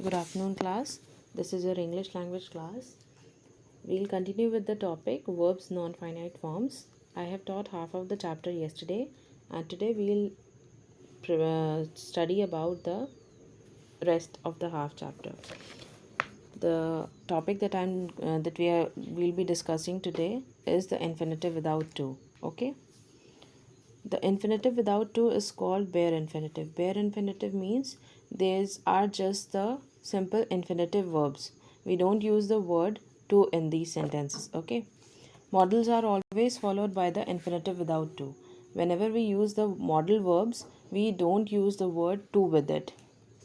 Good afternoon, class. This is your English language class. We'll continue with the topic verbs non-finite forms. I have taught half of the chapter yesterday, and today we'll study about the rest of the half chapter. The topic that we'll be discussing today is the infinitive without to. Okay. The infinitive without to is called bare infinitive. Bare infinitive means these are just the simple infinitive verbs. We don't use the word to in these sentences. Okay. Modals are always followed by the infinitive without to. Whenever we use the modal verbs, we don't use the word to with it.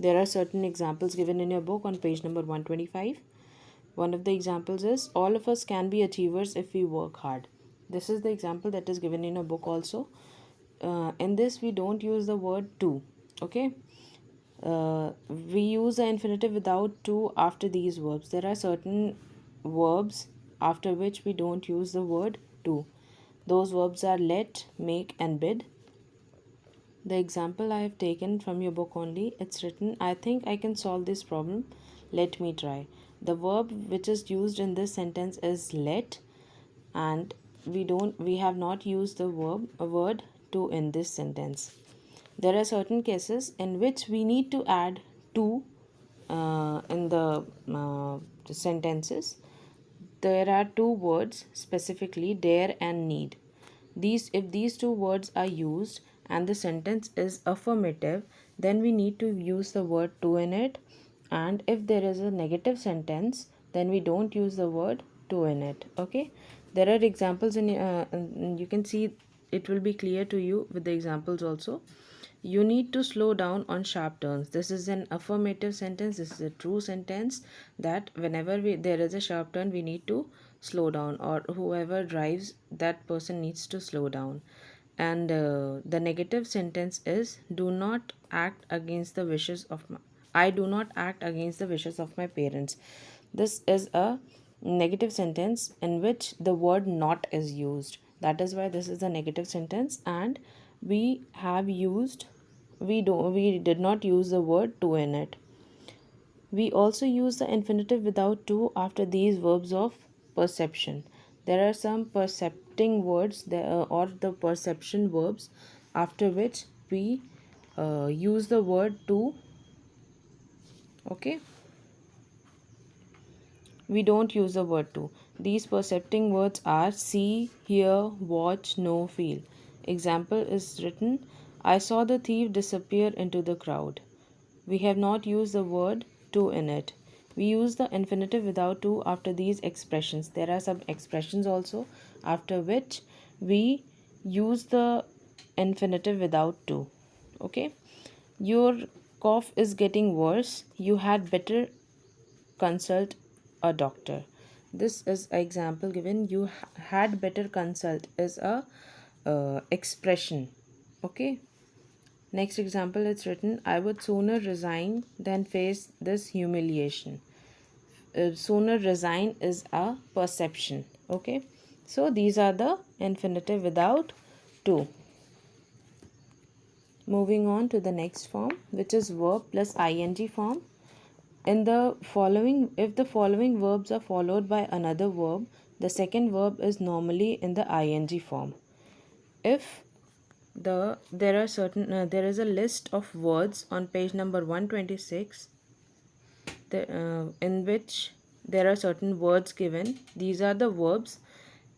There are certain examples given in your book on page number 125. One of the examples is all of us can be achievers if we work hard. This is the example that is given in your book also. In this we don't use the word to. Okay. We use the infinitive without to after these verbs. There are certain verbs after which we don't use the word to. Those verbs are let, make and bid. The example I have taken from your book only. It's written, I think I can solve this problem. Let me try. The verb which is used in this sentence is let, and we have not used the word to in this sentence. There are certain cases in which we need to add to in the sentences. There are two words specifically, dare and need. If these two words are used and the sentence is affirmative, then we need to use the word to in it. And if there is a negative sentence, then we don't use the word to in it. Okay. There are examples and you can see it will be clear to you with the examples also. You need to slow down on sharp turns. This is an affirmative sentence. This is a true sentence that whenever there is a sharp turn, we need to slow down, or whoever drives, that person needs to slow down. And the negative sentence is do not act against the wishes of I do not act against the wishes of my parents. This is a negative sentence in which the word not is used. That is why this is a negative sentence, and we did not use the word to in it. We also use the infinitive without to after these verbs of perception. There are some percepting words or the perception verbs after which we use the word to. Okay. We don't use the word to. These percepting words are see, hear, watch, know, feel. Example is written, I saw the thief disappear into the crowd. We have not used the word to in it. We use the infinitive without to after these expressions. There are some expressions also after which we use the infinitive without to. Okay. Your cough is getting worse. You had better consult a doctor. This is an example given. You had better consult is a expression. Okay. Next example, it's written, I would sooner resign than face this humiliation. Sooner resign is a perception. Okay. So these are the infinitive without to. Moving on to the next form, which is verb plus ing form. In the following, if the following verbs are followed by another verb, the second verb is normally in the ing form. If there is a list of words on page number 126 in which there are certain words given. These are the verbs.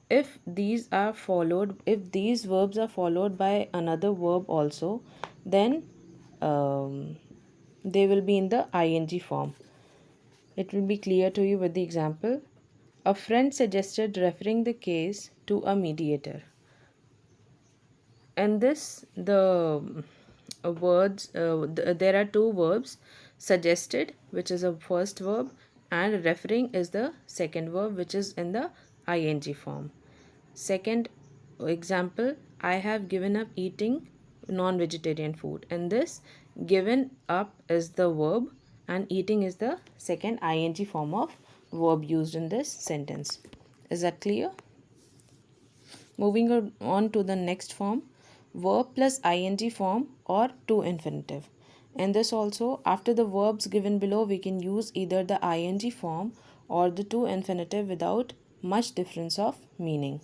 If these verbs are followed by another verb also, then they will be in the ing form. It will be clear to you with the example. A friend suggested referring the case to a mediator. And this there are two verbs, suggested, which is a first verb, and referring is the second verb, which is in the ing form. Second example, I have given up eating non-vegetarian food. And this given up is the verb and eating is the second ing form of verb used in this sentence. Is that clear? Moving on to the next form, verb plus ing form or to infinitive. In this also, after the verbs given below, we can use either the ing form or the to infinitive without much difference of meaning.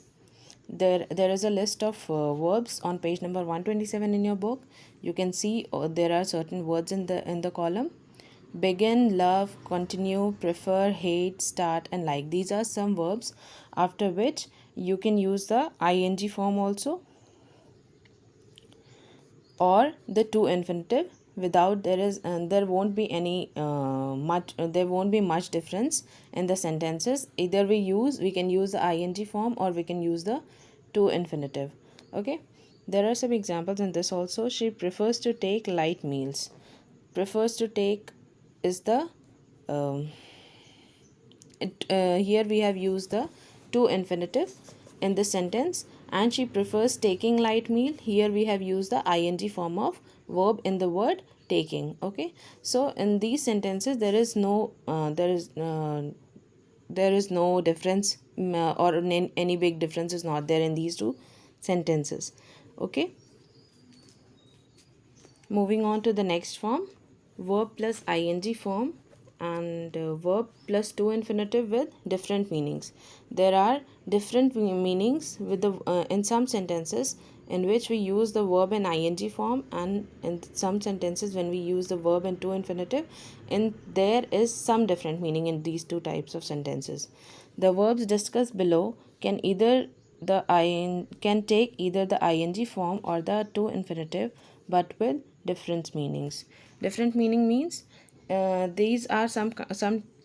There is a list of verbs on page number 127 in your book. You can see there are certain words in the column. Begin, love, continue, prefer, hate, start, and like. These are some verbs after which you can use the ing form also or the to infinitive without there won't be any there won't be much difference in the sentences. Either we can use the ing form or we can use the to infinitive. Okay, there are some examples in this also. She prefers to take light meals. Prefers to take is the um, here we have used the to infinitive in the sentence, and she prefers taking light meal. Here we have used the ing form of verb in the word taking. Okay, so in these sentences there is no difference, or any big difference is not there in these two sentences. Okay, moving on to the next form, verb plus ing form, and verb plus to infinitive with different meanings. There are different meanings with the in some sentences in which we use the verb in ing form, and in some sentences when we use the verb in to infinitive, and there is some different meaning in these two types of sentences. The verbs discussed below can take either the ing form or the to infinitive, but with different meanings. Different meaning means these are some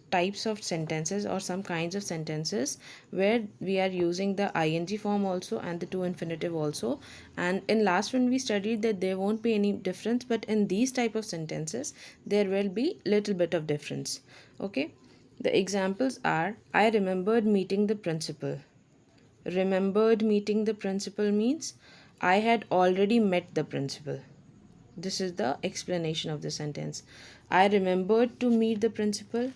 types of sentences or some kinds of sentences where we are using the ing form also and the to infinitive also, and in last one we studied that there won't be any difference, but in these type of sentences there will be little bit of difference. Okay, the examples are: I remembered meeting the principal. Remembered meeting the principal means I had already met the principal. This is the explanation of the sentence. I remembered to meet the principal.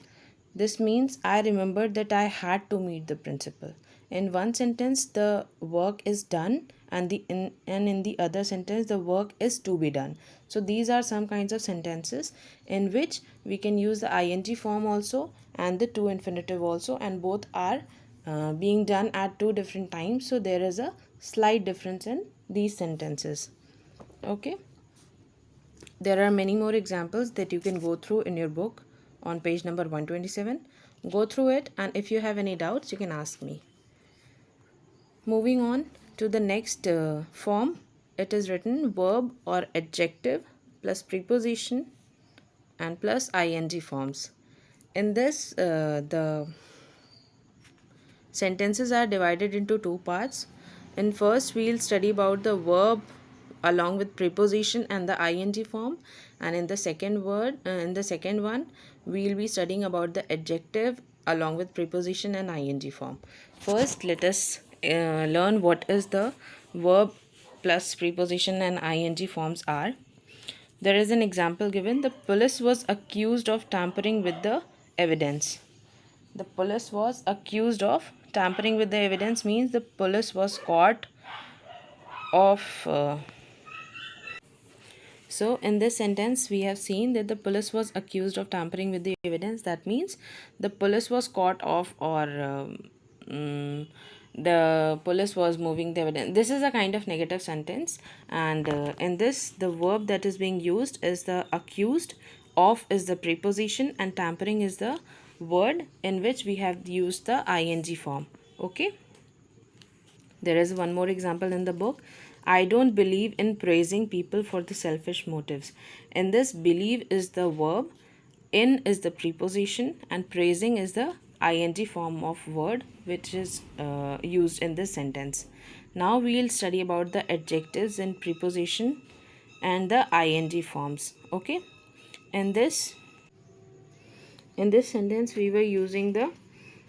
This means I remembered that I had to meet the principal. In one sentence, the work is done, and in the other sentence, the work is to be done. So these are some kinds of sentences in which we can use the ing form also and the to infinitive also, and both are being done at two different times. So there is a slight difference in these sentences. Okay. There are many more examples that you can go through in your book on page number 127. Go through it, and if you have any doubts, you can ask me. Moving on to the next form, it is written verb or adjective plus preposition and plus ing forms. In this, the sentences are divided into two parts. In first, we'll study about the verb along with preposition and the ing form, and in the second one we'll be studying about the adjective along with preposition and ing form. First, let us learn what is the verb plus preposition and ing forms are. There is an example given: the police was accused of tampering with the evidence. The police was accused of tampering with the evidence means the police was caught of so in this sentence we have seen that the police was accused of tampering with the evidence. That means the police was caught off, or the police was moving the evidence. This is a kind of negative sentence, and in this the verb that is being used is the accused, of is the preposition, and tampering is the word in which we have used the ing form. Okay, there is one more example in the book. I don't believe in praising people for the selfish motives. In this, believe is the verb, in is the preposition, and praising is the ing form of word which is used in this sentence. Now we will study about the adjectives and preposition and the ing forms. Okay, in this sentence we were using the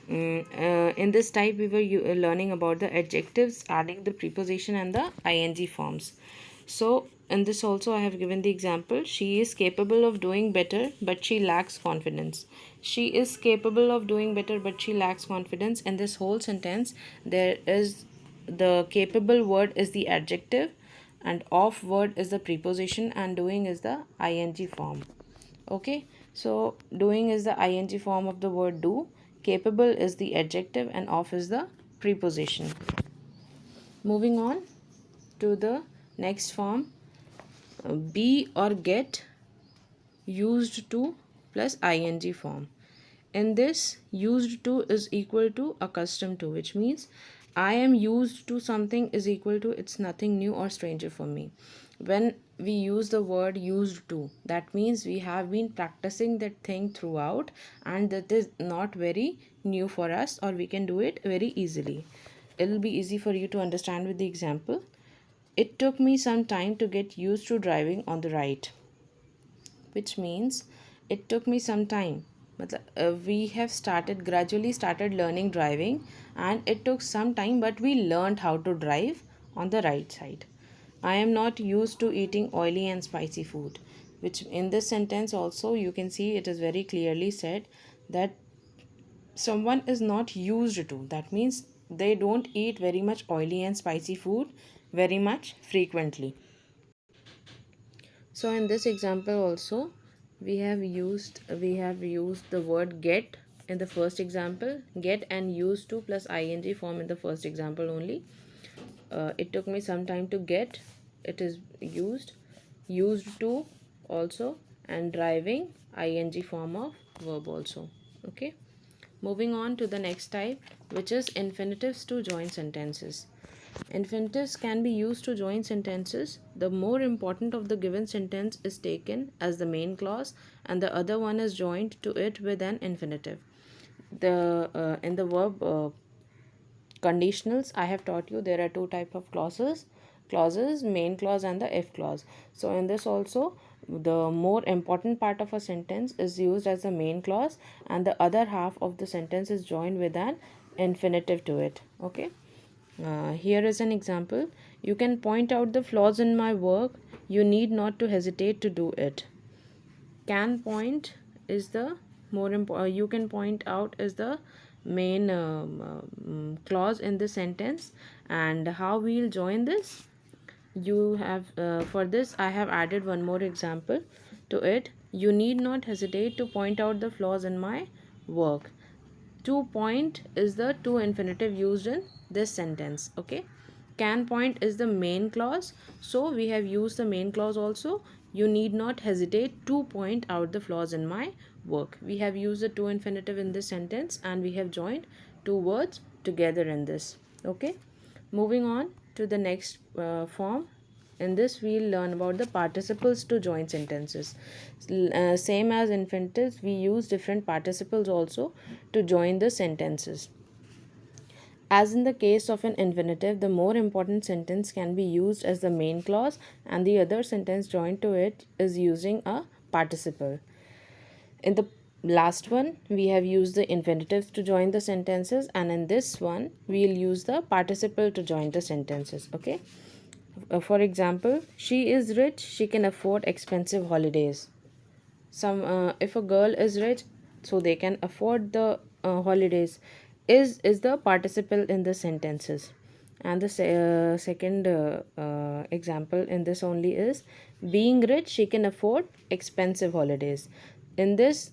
in this type we were learning about the adjectives, adding the preposition and the ing forms. So in this also I have given the example: she is capable of doing better but she lacks confidence. She is capable of doing better but she lacks confidence. In this whole sentence there is the capable word is the adjective, and of word is the preposition, and doing is the ing form. Okay, so doing is the ing form of the word do, capable is the adjective, and of is the preposition. Moving on to the next form, be or get used to plus ing form. In this, used to is equal to accustomed to, which means I am used to something is equal to it's nothing new or stranger for me. When we use the word used to, that means we have been practicing that thing throughout, and that is not very new for us, or we can do it very easily. It'll be easy for you to understand with the example. It took me some time to get used to driving on the right, which means it took me some time. We have gradually started learning driving, and it took some time, but we learned how to drive on the right side. I am not used to eating oily and spicy food, which in this sentence also you can see it is very clearly said that someone is not used to. That means they don't eat very much oily and spicy food very much frequently. So in this example also we have used the word get in the first example, get and used to plus ing form in the first example only. It took me some time to get, it is used to also, and driving ing form of verb also. Okay, moving on to the next type, which is infinitives to join sentences. Infinitives can be used to join sentences. The more important of the given sentence is taken as the main clause, and the other one is joined to it with an infinitive. The in the verb conditionals, I have taught you there are two type of clauses, main clause and the if clause. So in this also, the more important part of a sentence is used as the main clause, and the other half of the sentence is joined with an infinitive to it. Okay, here is an example. You can point out the flaws in my work. You need not to hesitate to do it. Can point is the more important. You can point out is the main clause in the sentence, and how we'll join this. You have for this I have added one more example to it. You need not hesitate to point out the flaws in my work. To point is the to infinitive used in this sentence. Okay, can point is the main clause, so we have used the main clause also. You need not hesitate to point out the flaws in my work. We have used the to infinitive in this sentence, and we have joined two words together in this. Okay, moving on to the next form. In this, we'll learn about the participles to join sentences. Same as infinitives, we use different participles also to join the sentences. As in the case of an infinitive, the more important sentence can be used as the main clause, and the other sentence joined to it is using a participle. In the last one, we have used the infinitives to join the sentences, and in this one, we'll use the participle to join the sentences. Okay. For example, she is rich, she can afford expensive holidays. If a girl is rich, so they can afford the holidays. Is the participle in the sentences. And the second example in this only is, being rich, she can afford expensive holidays. In this,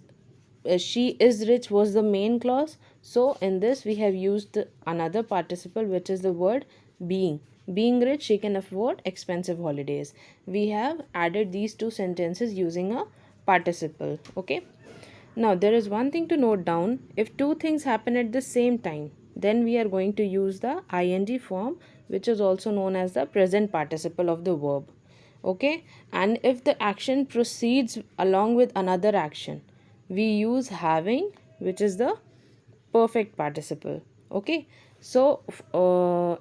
she is rich was the main clause, so in this we have used another participle, which is the word being rich, she can afford expensive holidays. We have added these two sentences using a participle. Okay, now there is one thing to note down. If two things happen at the same time, then we are going to use the ing form, which is also known as the present participle of the verb. Okay, and if the action proceeds along with another action, we use having, which is the perfect participle. Okay, so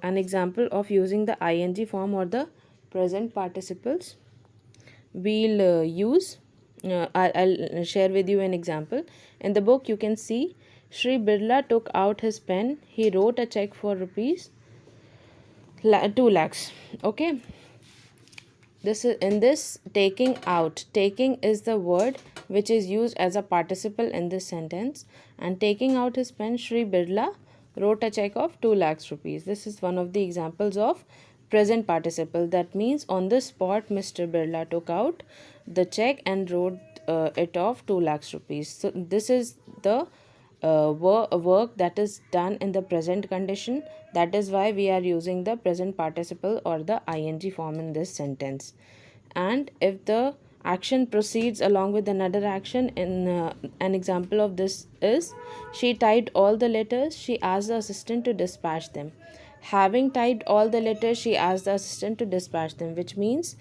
an example of using the ing form or the present participles we'll use. I'll share with you an example. In the book, you can see Sri Birla took out his pen. He wrote a check for rupees 2 lakhs. Okay, this is in this taking out. Taking is the word which is used as a participle in this sentence. And taking out his pen, Sri Birla wrote a check of 2 lakhs rupees. This is one of the examples of present participle. That means on the spot Mr. Birla took out the check and wrote it off 2 lakhs rupees. So this is the work that is done in the present condition. That is why we are using the present participle or the ing form in this sentence. And if the action proceeds along with another action, in an example of this is, she typed all the letters, she asked the assistant to dispatch them. Having typed all the letters, she asked the assistant to dispatch them, which means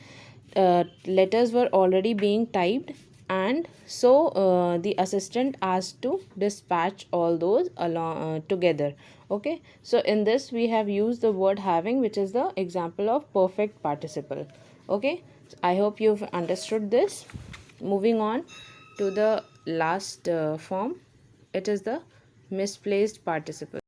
letters were already being typed, and so the assistant asked to dispatch all those along together. Okay, so in this we have used the word having, which is the example of perfect participle. Okay, I hope you've understood this. Moving on to the last form, it is the misplaced participle.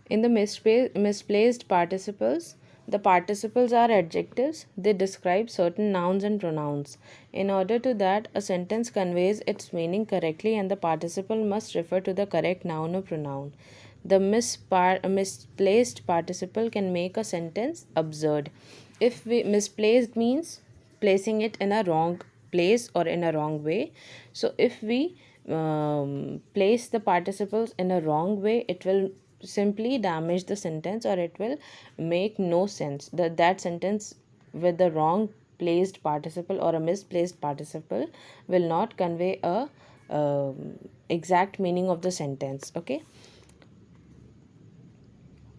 In the misplaced participles, the participles are adjectives. They describe certain nouns and pronouns. In order to that, a sentence conveys its meaning correctly, and the participle must refer to the correct noun or pronoun. The misplaced participle can make a sentence absurd. If we misplaced means placing it in a wrong place or in a wrong way. So if we place the participles in a wrong way, it will simply damage the sentence, or it will make no sense. That sentence with the wrong placed participle or a misplaced participle will not convey a exact meaning of the sentence. Okay,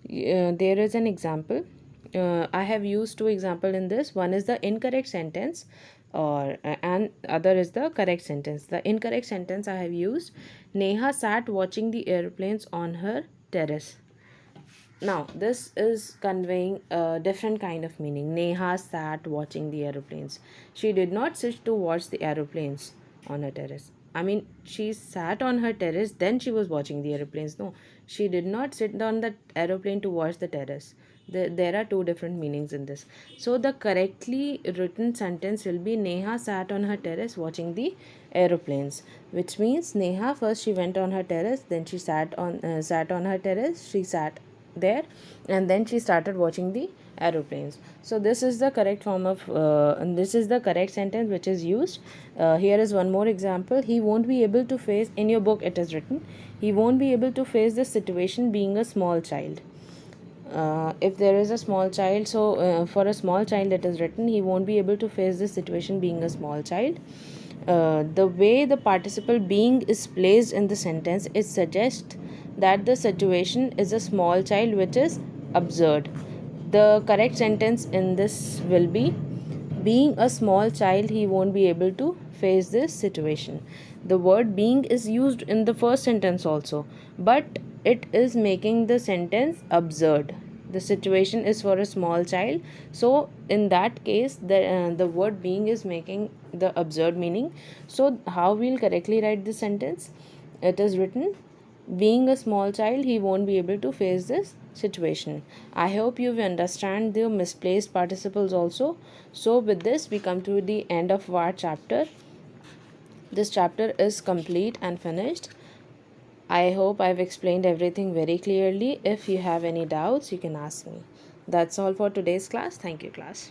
there is an example. I have used 2 examples in this. One is the incorrect sentence, or and other is the correct sentence. The incorrect sentence I have used: Neha sat watching the airplanes on her terrace. Now this is conveying a different kind of meaning. Neha sat watching the aeroplanes. She did not sit to watch the aeroplanes on her terrace. I mean, she sat on her terrace, then she was watching the aeroplanes. No, she did not sit on the aeroplane to watch the terrace. There are 2 different meanings in this. So the correctly written sentence will be: Neha sat on her terrace watching the aeroplanes, which means Neha first she went on her terrace, then she sat on her terrace. She sat there, and then she started watching the aeroplanes. So this is the correct form of and this is the correct sentence which is used. Here is one more example. He won't be able to face, in your book it is written, he won't be able to face the situation being a small child. If there is a small child, so for a small child it is written, he won't be able to face this situation being a small child. The way the participle being is placed in the sentence, it suggests that the situation is a small child, which is absurd. The correct sentence in this will be: being a small child, he won't be able to face this situation. The word being is used in the first sentence also, but it is making the sentence absurd. The situation is for a small child, so in that case the word being is making the absurd meaning. So how we'll correctly write this sentence? It is written: being a small child, he won't be able to face this situation. I hope you understand the misplaced participles also. So with this we come to the end of our chapter. This chapter is complete and finished. I hope I've explained everything very clearly. If you have any doubts, you can ask me. That's all for today's class. Thank you, class.